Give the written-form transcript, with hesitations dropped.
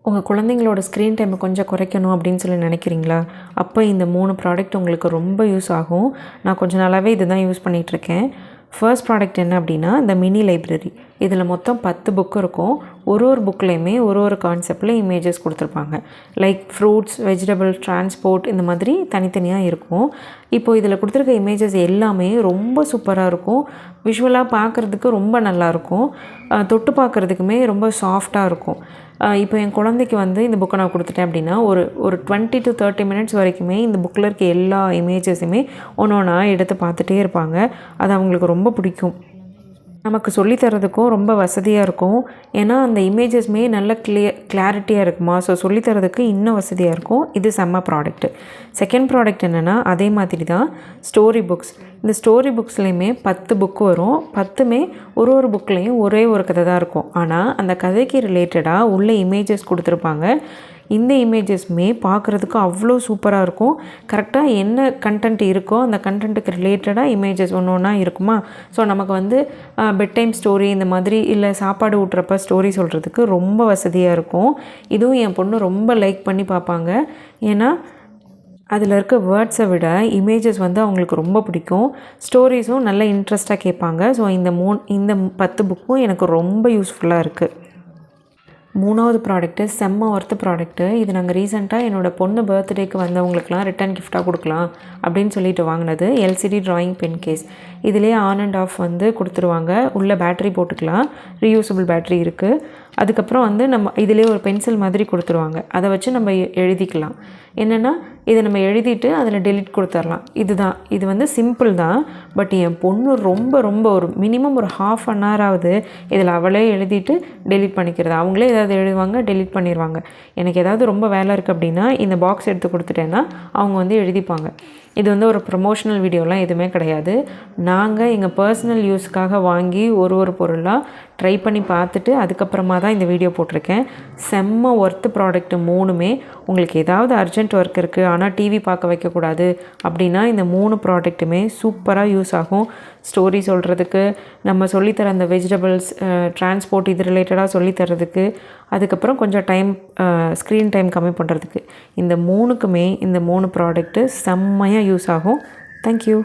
உங்கள் குழந்தைங்களோட ஸ்க்ரீன் டைமை கொஞ்சம் குறைக்கணும் அப்படின்னு சொல்லி நினைக்கிறீங்களா? அப்போ இந்த 3 ப்ராடக்ட் உங்களுக்கு ரொம்ப யூஸ் ஆகும். நான் கொஞ்ச நாளாகவே இது தான் யூஸ் பண்ணிகிட்ருக்கேன். ஃபர்ஸ்ட் ப்ராடக்ட் என்ன அப்படின்னா, இந்த மினி லைப்ரரி. இதில் மொத்தம் 10 புக் இருக்கும். ஒரு புக்லேயுமே ஒரு கான்செப்டில் இமேஜஸ் கொடுத்துருப்பாங்க. லைக் ஃப்ரூட்ஸ், வெஜிடபிள், டிரான்ஸ்போர்ட் இந்த மாதிரி தனித்தனியாக இருக்கும். இப்போது இதில் கொடுத்துருக்க இமேஜஸ் எல்லாமே ரொம்ப சூப்பராக இருக்கும். விஷுவலாக பார்க்குறதுக்கு ரொம்ப நல்லாயிருக்கும். தொட்டு பார்க்குறதுக்குமே ரொம்ப சாஃப்டாக இருக்கும். இப்போ என் குழந்தைக்கு வந்து இந்த புக்கை நான் கொடுத்துட்டேன் அப்படின்னா ஒரு 20 to 30 மினிட்ஸ் வரைக்குமே இந்த புக்கில் இருக்க எல்லா இமேஜஸுமே ஒன்றா எடுத்து பார்த்துட்டே இருப்பாங்க. அது அவங்களுக்கு ரொம்ப பிடிக்கும். நமக்கு சொல்லித்தரதுக்கும் ரொம்ப வசதியாக இருக்கும். ஏன்னா அந்த இமேஜஸ்மே நல்ல கிளாரிட்டியாக இருக்குமா, ஸோ சொல்லித்தரதுக்கு இன்னும் வசதியாக இருக்கும். இது செம்ம ப்ராடக்ட்டு. செகண்ட் ப்ராடக்ட் என்னென்னா, அதே மாதிரி தான் ஸ்டோரி புக்ஸ். இந்த ஸ்டோரி புக்ஸ்லேயுமே 10 புக்கு வரும். 10மே ஒரு புக்லேயும் ஒரே ஒரு கதை தான் இருக்கும். ஆனால் அந்த கதைக்கு ரிலேட்டடாக உள்ள இமேஜஸ் கொடுத்துருப்பாங்க. இந்த இமேஜஸ்மே பார்க்குறதுக்கு அவ்வளோ சூப்பராக இருக்கும். கரெக்டாக என்ன கண்டென்ட் இருக்கோ அந்த கண்டென்ட்டுக்கு ரிலேட்டடாக இமேஜஸ் ஒன்றா இருக்குமா. ஸோ நமக்கு வந்து பெட் டைம் ஸ்டோரி இந்த மாதிரி இல்லை சாப்பாடு ஊட்டுறப்ப ஸ்டோரி சொல்கிறதுக்கு ரொம்ப வசதியாக இருக்கும். இதுவும் என் பொண்ணு ரொம்ப லைக் பண்ணி பார்ப்பாங்க. ஏன்னா அதில் இருக்க வேர்ட்ஸை விட இமேஜஸ் வந்து அவங்களுக்கு ரொம்ப பிடிக்கும். ஸ்டோரிஸும் நல்ல இன்ட்ரெஸ்ட்டாக கேட்பாங்க. ஸோ இந்த 10 புக்கும் எனக்கு ரொம்ப யூஸ்ஃபுல்லாக இருக்குது. 3வது ப்ராடக்ட்டு செம்ம ஒர்த்து ப்ராடக்ட்டு. இது நாங்கள் ரீசெண்டாக என்னோடய பொண்ணு பர்த்டேக்கு வந்தவங்களுக்குலாம் ரிட்டன் கிஃப்டாக கொடுக்கலாம் அப்படின்னு சொல்லிட்டு வாங்கினது. LCD drawing pen case. இதிலே ஆன் அண்ட் ஆஃப் வந்து கொடுத்துருவாங்க. உள்ளே பேட்ரி போட்டுக்கலாம். ரீயூசபிள் பேட்ரி இருக்குது. அதுக்கப்புறம் வந்து நம்ம இதிலே ஒரு பென்சில் மாதிரி கொடுத்துருவாங்க. அதை வச்சு நம்ம எழுதிக்கலாம். என்னென்னா இதை நம்ம எழுதிட்டு அதில் டெலிட் கொடுத்துர்லாம். இது வந்து சிம்பிள் தான். பட் என் பொண்ணு ரொம்ப ஒரு மினிமம் ஒரு ½ அன் ஹவராவது இதில் அவளே எழுதிட்டு டெலிட் பண்ணிக்கிறது. அவங்களே ஏதாவது எழுதுவாங்க, டெலிட் பண்ணிடுவாங்க. எனக்கு ஏதாவது ரொம்ப வேலை இருக்குது அப்படின்னா இந்த பாக்ஸ் எடுத்து கொடுத்துட்டேன்னா அவங்க வந்து எழுதிப்பாங்க. இது வந்து ஒரு ப்ரமோஷனல் வீடியோலாம் எதுவுமே கிடையாது. நாங்கள் எங்கள் பர்சனல் யூஸ்க்காக வாங்கி ஒரு பொருளாக ட்ரை பண்ணி பார்த்துட்டு அதுக்கப்புறமா தான் இந்த வீடியோ போட்டிருக்கேன். செம்ம ஒர்த்து ப்ராடக்ட்டு 3மே. உங்களுக்கு ஏதாவது அர்ஜென்ட் ஒர்க் இருக்குது ஆனால் டிவி பார்க்க வைக்கக்கூடாது அப்படின்னா இந்த 3 ப்ராடக்ட்டுமே சூப்பராக யூஸ் ஆகும். ஸ்டோரி சொல்கிறதுக்கு, நம்ம சொல்லித்தர அந்த வெஜிடபிள்ஸ், டிரான்ஸ்போர்ட் இது ரிலேட்டடாக சொல்லித்தரதுக்கு, அதுக்கப்புறம் கொஞ்சம் ஸ்க்ரீன் டைம் கம்மி பண்ணுறதுக்கு. இந்த 3க்குமே இந்த 3 ப்ராடக்ட்டு செம்மையாக யூஸ் ஆகும். தேங்க்யூ.